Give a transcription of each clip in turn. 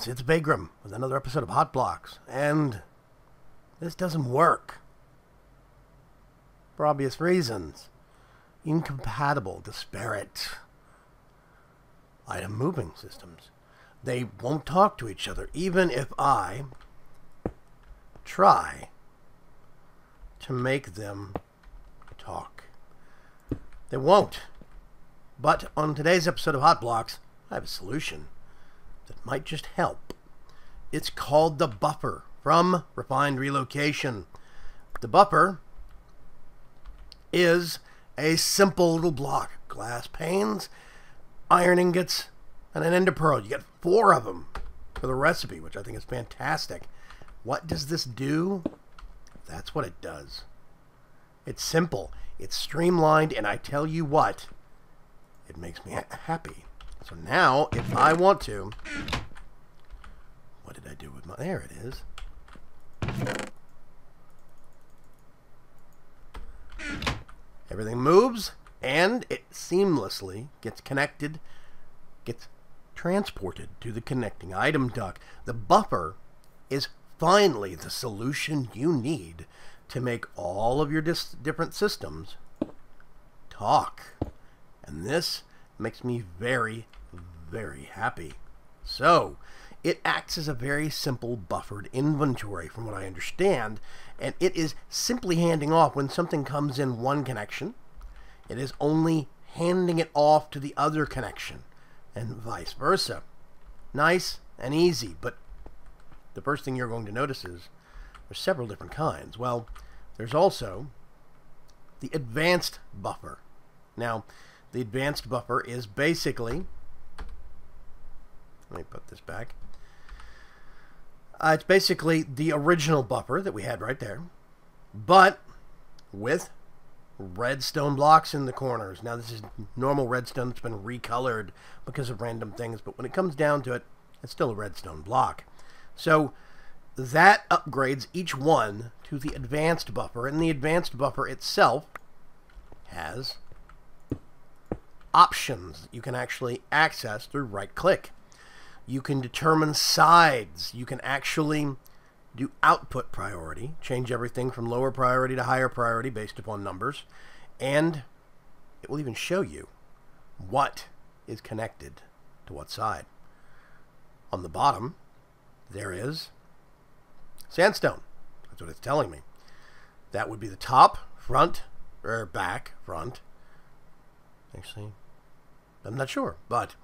it's Vaygrim with another episode of Hot Blocks, and this doesn't work. For obvious reasons. Incompatible, disparate item moving systems. They won't talk to each other, even if I try to make them talk. They won't. But on today's episode of Hot Blocks, I have a solution that might just help. It's called the buffer from Refined Relocation. The buffer is a simple little block. Glass panes, iron ingots, and an ender pearl. You get 4 of them for the recipe, which I think is fantastic. What does this do? That's what it does. It's simple. It's streamlined, and I tell you what, it makes me happy. So now, if I want to... What did I do with my... There it is. Everything moves, and it seamlessly gets connected, gets transported to the connecting item dock. The buffer is finally the solution you need to make all of your different systems talk. And this makes me very, very happy. So, it acts as a very simple buffered inventory from what I understand, and it is simply handing off when something comes in one connection. It is only handing it off to the other connection, and vice versa. Nice and easy, but the first thing you're going to notice is there's several different kinds. Well, there's also the advanced buffer. Now, the advanced buffer is basically... Let me put this back. It's basically the original buffer that we had right there, but with redstone blocks in the corners. Now, this is normal redstone that's been recolored because of random things, but when it comes down to it, it's still a redstone block. So that upgrades each one to the advanced buffer, and the advanced buffer itself has options that you can actually access through right-click. You can determine sides. You can actually do output priority, change everything from lower priority to higher priority based upon numbers, and it will even show you what is connected to what side. On the bottom, there is sandstone. That's what it's telling me. That would be the top, front, or back, front. Actually, I'm not sure, but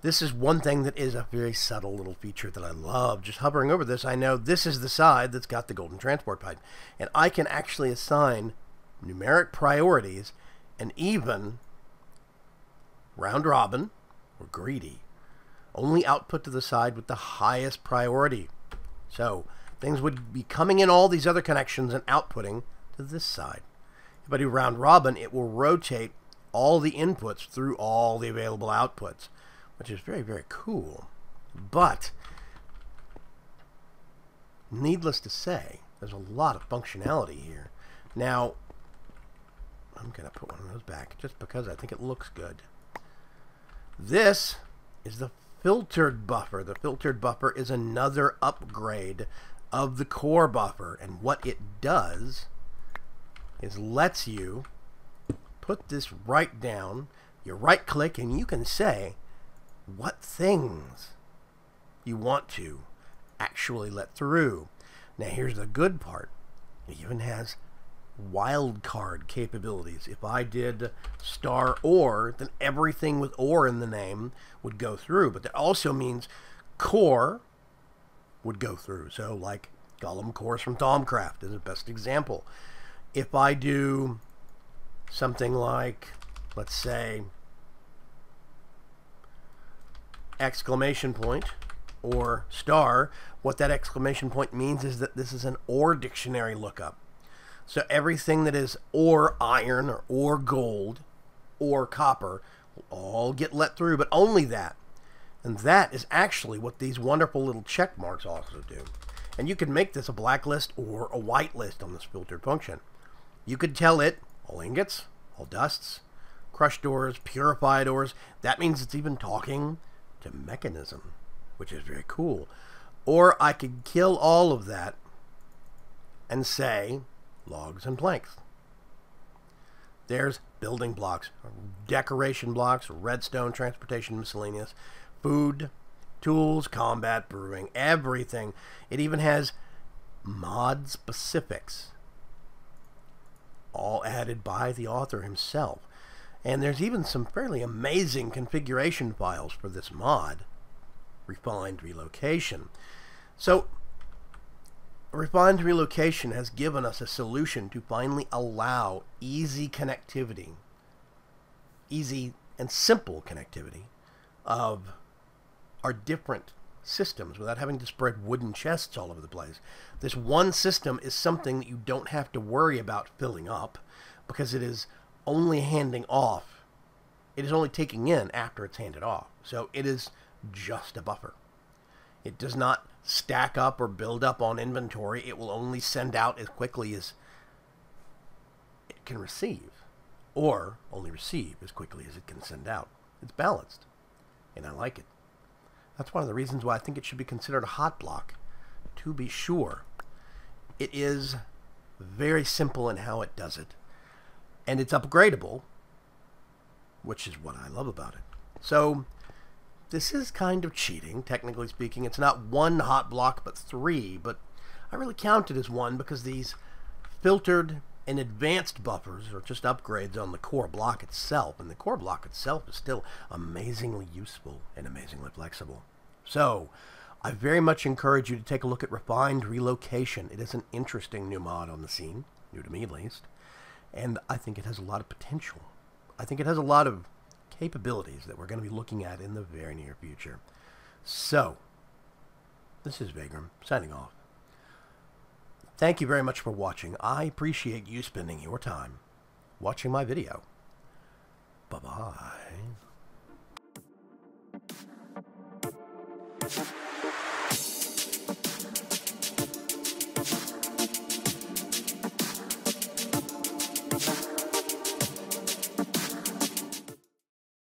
this is one thing that is a very subtle little feature that I love. Just hovering over this, I know this is the side that's got the golden transport pipe. And I can actually assign numeric priorities and even round robin or greedy. Only output to the side with the highest priority. So things would be coming in all these other connections and outputting to this side. If I do round robin, it will rotate all the inputs through all the available outputs, which is very, very cool. But, needless to say, there's a lot of functionality here. Now, I'm going to put one of those back just because I think it looks good. This is the filtered buffer. The filtered buffer is another upgrade of the core buffer. And what it does is lets you put this right down. You right-click and you can say what things you want to actually let through. Now here's the good part. It even has wildcard capabilities. If I did star ore, then everything with ore in the name would go through. But that also means core would go through. So like Golem cores from Thaumcraft is the best example. If I do something like, let's say, exclamation point or star, what that exclamation point means is that this is an ore dictionary lookup. So everything that is ore iron or ore gold or copper will all get let through, but only that. And that is actually what these wonderful little check marks also do. And you can make this a blacklist or a whitelist on this filtered function. You could tell it all ingots, all dusts, crushed ores, purified ores. That means it's even talking to mechanism, which is very cool. Or I could kill all of that and say logs and planks. There's building blocks, decoration blocks, redstone, transportation, miscellaneous, food, tools, combat, brewing, everything. It even has mod specifics, all added by the author himself. And there's even some fairly amazing configuration files for this mod, Refined Relocation. So, Refined Relocation has given us a solution to finally allow easy connectivity, easy and simple connectivity of our different systems without having to spread wooden chests all over the place. This one system is something that you don't have to worry about filling up because it is only handing off. It is only taking in after it's handed off. So it is just a buffer. It does not stack up or build up on inventory. It will only send out as quickly as it can receive, or only receive as quickly as it can send out. It's balanced, and I like it. That's one of the reasons why I think it should be considered a hot block, to be sure. It is very simple in how it does it, and it's upgradable, which is what I love about it. So this is kind of cheating, technically speaking. It's not one hot block, but 3, but I really count it as 1 because these filtered and advanced buffers are just upgrades on the core block itself, and the core block itself is still amazingly useful and amazingly flexible. So, I very much encourage you to take a look at Refined Relocation. It is an interesting new mod on the scene, new to me at least, and I think it has a lot of potential. I think it has a lot of capabilities that we're going to be looking at in the very near future. So, this is Vaygrim, signing off. Thank you very much for watching. I appreciate you spending your time watching my video. Bye-bye.